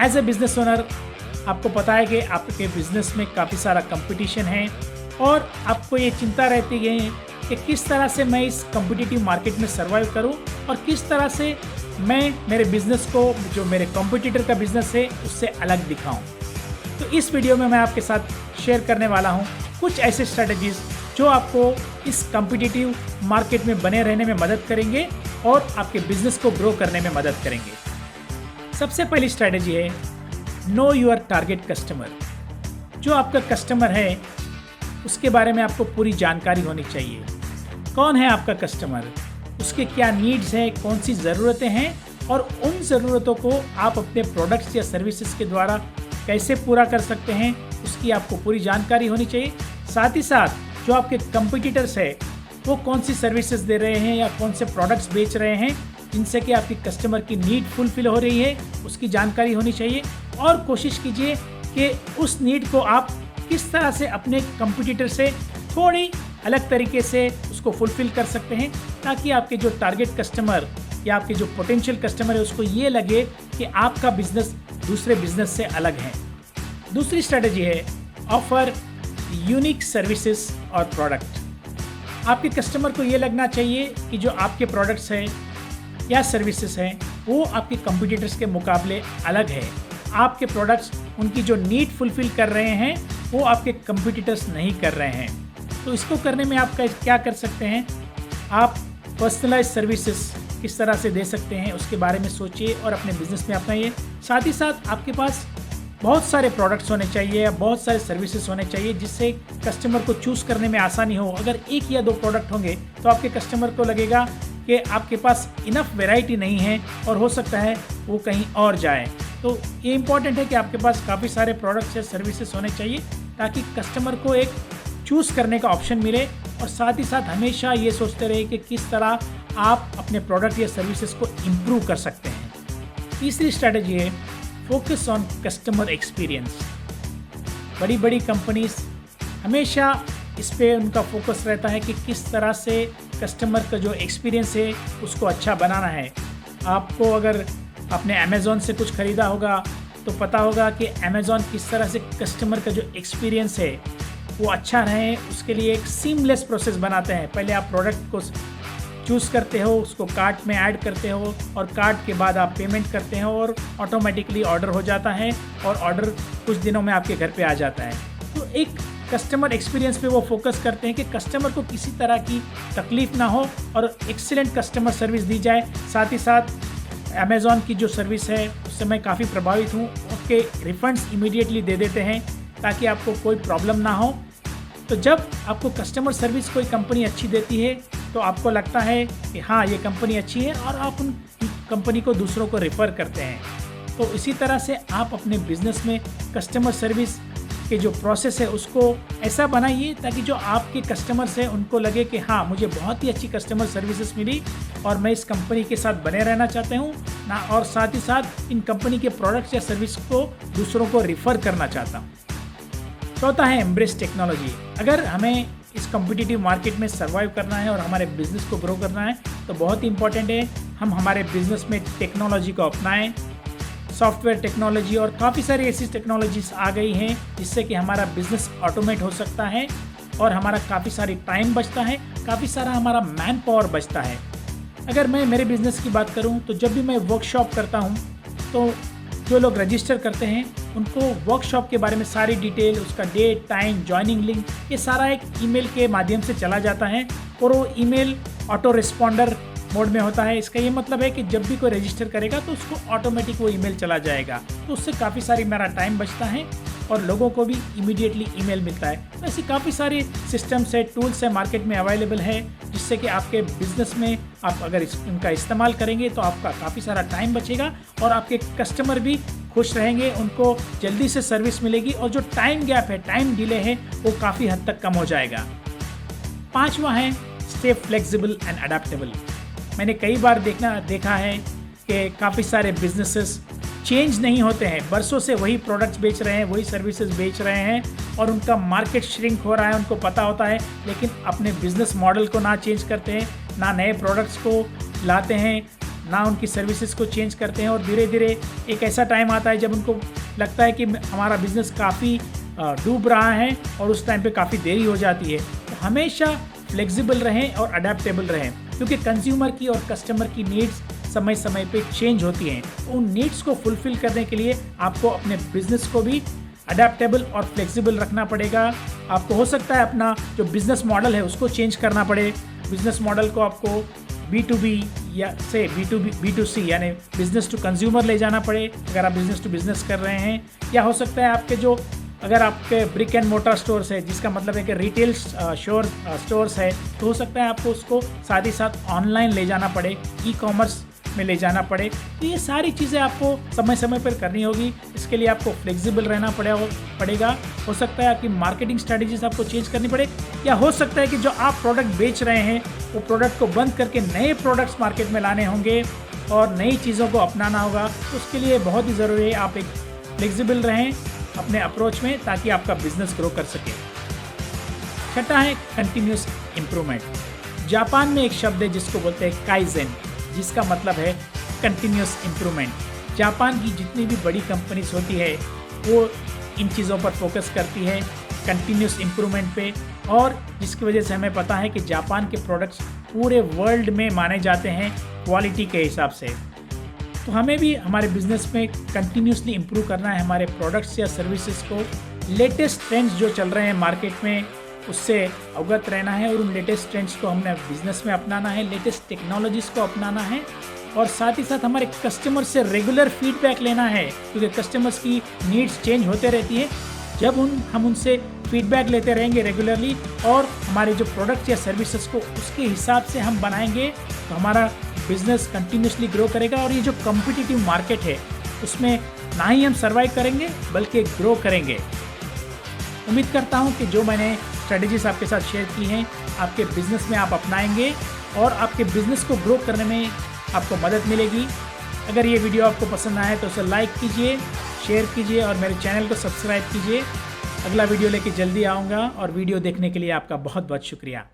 As a business owner आपको पता है कि आपके बिजनेस में काफ़ी सारा कंपटीशन है और आपको ये चिंता रहती है कि किस तरह से मैं इस कॉम्पिटिटिव मार्केट में सर्वाइव करूं और किस तरह से मैं मेरे बिज़नेस को जो मेरे कॉम्पिटिटर का बिज़नेस है उससे अलग दिखाऊं। तो इस वीडियो में मैं आपके साथ शेयर करने वाला हूं कुछ ऐसे स्ट्रेटजीज़ जो आपको इस कॉम्पिटिटिव मार्केट में बने रहने में मदद करेंगे और आपके बिज़नेस को ग्रो करने में मदद करेंगे। सबसे पहली स्ट्रेटजी है नो योर टारगेट कस्टमर। जो आपका कस्टमर है उसके बारे में आपको पूरी जानकारी होनी चाहिए। कौन है आपका कस्टमर, उसके क्या नीड्स हैं, कौन सी ज़रूरतें हैं और उन ज़रूरतों को आप अपने प्रोडक्ट्स या सर्विसेज के द्वारा कैसे पूरा कर सकते हैं, उसकी आपको पूरी जानकारी होनी चाहिए। साथ ही साथ जो आपके कंपटीटर्स है वो कौन सी सर्विसेज दे रहे हैं या कौन से प्रोडक्ट्स बेच रहे हैं जिनसे कि आपकी कस्टमर की नीड फुलफिल हो रही है, उसकी जानकारी होनी चाहिए। और कोशिश कीजिए कि उस नीड को आप किस तरह से अपने कंपटीटर से थोड़ी अलग तरीके से उसको फुलफिल कर सकते हैं, ताकि आपके जो टारगेट कस्टमर या आपके जो पोटेंशियल कस्टमर है उसको ये लगे कि आपका बिजनेस दूसरे बिजनेस से अलग है। दूसरी स्ट्रेटजी है ऑफर यूनिक सर्विसेज और प्रोडक्ट। आपके कस्टमर को ये लगना चाहिए कि जो आपके प्रोडक्ट्स हैं या सर्विसेज हैं वो आपके कंपटीटर्स के मुकाबले अलग है। आपके प्रोडक्ट्स उनकी जो नीड फुलफिल कर रहे हैं वो आपके कंपटीटर्स नहीं कर रहे हैं। तो इसको करने में आप क्या कर सकते हैं, आप पर्सनलाइज सर्विसेज किस तरह से दे सकते हैं उसके बारे में सोचिए और अपने बिजनेस में अपनाइए। साथ ही साथ आपके पास बहुत सारे प्रोडक्ट्स होने चाहिए या बहुत सारे सर्विसेज होने चाहिए जिससे कस्टमर को चूज़ करने में आसानी हो। अगर एक या दो प्रोडक्ट होंगे तो आपके कस्टमर को लगेगा कि आपके पास इनफ वैरायटी नहीं है और हो सकता है वो कहीं और जाए। तो ये इम्पॉर्टेंट है कि आपके पास काफ़ी सारे प्रोडक्ट्स या सर्विसेज होने चाहिए ताकि कस्टमर को एक चूज़ करने का ऑप्शन मिले और साथ ही साथ हमेशा ये सोचते रहे कि किस तरह आप अपने प्रोडक्ट या सर्विसेज को इम्प्रूव कर सकते हैं। तीसरी स्ट्रैटेजी है फोकस ऑन कस्टमर एक्सपीरियंस। बड़ी बड़ी कंपनीज हमेशा इस पे उनका फोकस रहता है कि किस तरह से कस्टमर का जो एक्सपीरियंस है उसको अच्छा बनाना है। आपको अगर आपने अमेज़ॉन से कुछ ख़रीदा होगा तो पता होगा कि अमेज़ॉन किस तरह से कस्टमर का जो एक्सपीरियंस है वो अच्छा रहे, उसके लिए एक सीमलेस प्रोसेस बनाते हैं। पहले आप प्रोडक्ट को चूज़ करते हो, उसको कार्ट में ऐड करते हो और कार्ट के बाद आप पेमेंट करते हो और ऑटोमेटिकली ऑर्डर हो जाता है और ऑर्डर कुछ दिनों में आपके घर पे आ जाता है। तो एक कस्टमर एक्सपीरियंस पे वो फोकस करते हैं कि कस्टमर को किसी तरह की तकलीफ़ ना हो और एक्सीलेंट कस्टमर सर्विस दी जाए। साथ ही साथ अमेज़ॉन की जो सर्विस है उससे मैं काफ़ी प्रभावित हूँ। उसके रिफंड्स इमीडिएटली दे देते हैं ताकि आपको कोई प्रॉब्लम ना हो। तो जब आपको कस्टमर सर्विस कोई कंपनी अच्छी देती है तो आपको लगता है कि हाँ ये कंपनी अच्छी है और आप उन कंपनी को दूसरों को रेफ़र करते हैं। तो इसी तरह से आप अपने बिजनेस में कस्टमर सर्विस के जो प्रोसेस है उसको ऐसा बनाइए ताकि जो आपके कस्टमर्स हैं उनको लगे कि हाँ मुझे बहुत ही अच्छी कस्टमर सर्विसेज मिली और मैं इस कंपनी के साथ बने रहना चाहता हूँ ना, और साथ ही साथ इन कंपनी के प्रोडक्ट्स या सर्विस को दूसरों को रिफ़र करना चाहता हूँ। चौथा है एम्ब्रेस टेक्नोलॉजी। अगर हमें इस कॉम्पिटिटिव मार्केट में सर्वाइव करना है और हमारे बिजनेस को ग्रो करना है तो बहुत ही इंपॉर्टेंट है हम हमारे बिजनेस में टेक्नोलॉजी को अपनाएं। सॉफ्टवेयर टेक्नोलॉजी और काफ़ी सारी ऐसी टेक्नोलॉजीज आ गई हैं जिससे कि हमारा बिजनेस ऑटोमेट हो सकता है और हमारा काफ़ी सारी टाइम बचता है, काफ़ी सारा हमारा मैन पावर बचता है। अगर मैं मेरे बिज़नेस की बात करूं तो जब भी मैं वर्कशॉप करता हूं तो जो लोग रजिस्टर करते हैं उनको वर्कशॉप के बारे में सारी डिटेल, उसका डेट, टाइम, ज्वाइनिंग लिंक, ये सारा एक ईमेल के माध्यम से चला जाता है और वो ईमेल ऑटो रिस्पॉन्डर मोड में होता है। इसका ये मतलब है कि जब भी कोई रजिस्टर करेगा तो उसको ऑटोमेटिक वो ईमेल चला जाएगा। तो उससे काफ़ी सारी मेरा टाइम बचता है और लोगों को भी इमीडिएटली ईमेल मिलता है। तो ऐसी काफ़ी सारी सिस्टम्स है, टूल्स है मार्केट में अवेलेबल है जिससे कि आपके बिजनेस में आप अगर इनका इस्तेमाल करेंगे तो आपका काफ़ी सारा टाइम बचेगा और आपके कस्टमर भी खुश रहेंगे, उनको जल्दी से सर्विस मिलेगी और जो टाइम गैप है, टाइम डिले है, वो काफ़ी हद तक कम हो जाएगा। पाँचवा है स्टे फ्लेक्सिबल एंड अडेप्टेबल। मैंने कई बार देखा है कि काफ़ी सारे बिजनेसेस चेंज नहीं होते हैं, बरसों से वही प्रोडक्ट्स बेच रहे हैं, वही सर्विसेज बेच रहे हैं और उनका मार्केट श्रिंक हो रहा है, उनको पता होता है, लेकिन अपने बिजनेस मॉडल को ना चेंज करते हैं, ना नए प्रोडक्ट्स को लाते हैं, ना उनकी सर्विसेज को चेंज करते हैं और धीरे धीरे एक ऐसा टाइम आता है जब उनको लगता है कि हमारा बिजनेस काफ़ी डूब रहा है और उस टाइम पे काफ़ी देरी हो जाती है। तो हमेशा फ्लेक्सिबल रहें और अडेप्टेबल रहें, क्योंकि कंज्यूमर की और कस्टमर की नीड्स समय समय पे चेंज होती हैं। तो उन नीड्स को फुलफिल करने के लिए आपको अपने बिजनेस को भी अडेप्टेबल और फ्लेक्सिबल रखना पड़ेगा। आपको हो सकता है अपना जो बिजनेस मॉडल है उसको चेंज करना पड़े। बिजनेस मॉडल को आपको B2B या से B2C यानी बिजनेस टू कंज्यूमर ले जाना पड़े अगर आप बिजनेस टू बिजनेस कर रहे हैं। या हो सकता है आपके जो अगर आपके ब्रिक एंड मोटर स्टोर्स है, जिसका मतलब है कि रिटेल स्टोर्स है, तो हो सकता है आपको उसको साथ ही साथ ऑनलाइन ले जाना पड़े, ई-कॉमर्स में ले जाना पड़े। तो ये सारी चीज़ें आपको समय समय पर करनी होगी। इसके लिए आपको फ्लेक्सिबल रहना पड़ेगा। हो सकता है आपकी मार्केटिंग स्ट्रैटेजीज आपको चेंज करनी पड़े, या हो सकता है कि जो आप प्रोडक्ट बेच रहे हैं वो प्रोडक्ट को बंद करके नए प्रोडक्ट्स मार्केट में लाने होंगे और नई चीज़ों को अपनाना होगा। तो उसके लिए बहुत ही ज़रूरी है आप एक फ्लेक्सिबल रहें अपने अप्रोच में, ताकि आपका बिजनेस ग्रो कर सके। छठा है कंटिन्यूस इम्प्रूवमेंट। जापान में एक शब्द है जिसको बोलते हैं काइजेन, जिसका मतलब है कंटिन्यूस इम्प्रूवमेंट। जापान की जितनी भी बड़ी कंपनीज होती है वो इन चीज़ों पर फोकस करती है, कंटिन्यूस इम्प्रूवमेंट पे, और जिसकी वजह से हमें पता है कि जापान के प्रोडक्ट्स पूरे वर्ल्ड में माने जाते हैं क्वालिटी के हिसाब से। तो हमें भी हमारे बिजनेस में कंटिन्यूसली इम्प्रूव करना है हमारे प्रोडक्ट्स या सर्विसेज को। लेटेस्ट ट्रेंड्स जो चल रहे हैं मार्केट में उससे अवगत रहना है और उन लेटेस्ट ट्रेंड्स को हमने बिजनेस में अपनाना है, लेटेस्ट टेक्नोलॉजीज़ को अपनाना है, और साथ ही साथ हमारे कस्टमर से रेगुलर फीडबैक लेना है, क्योंकि कस्टमर्स की नीड्स चेंज होते रहती है। जब हम उनसे फीडबैक लेते रहेंगे रेगुलरली और हमारे जो प्रोडक्ट्स या सर्विसेज को उसके हिसाब से हम बनाएंगे, तो हमारा बिजनेस कंटिन्यूसली ग्रो करेगा। और ये जो कॉम्पिटिटिव मार्केट है उसमें ना ही हम सर्वाइव करेंगे बल्कि ग्रो करेंगे। उम्मीद करता हूँ कि जो मैंने स्ट्रेटजीज आपके साथ शेयर की हैं आपके बिजनेस में आप अपनाएंगे और आपके बिजनेस को ग्रो करने में आपको मदद मिलेगी। अगर ये वीडियो आपको पसंद आए तो उसे लाइक कीजिए, शेयर कीजिए और मेरे चैनल को सब्सक्राइब कीजिए। अगला वीडियो लेके जल्दी आऊँगा और वीडियो देखने के लिए आपका बहुत बहुत शुक्रिया।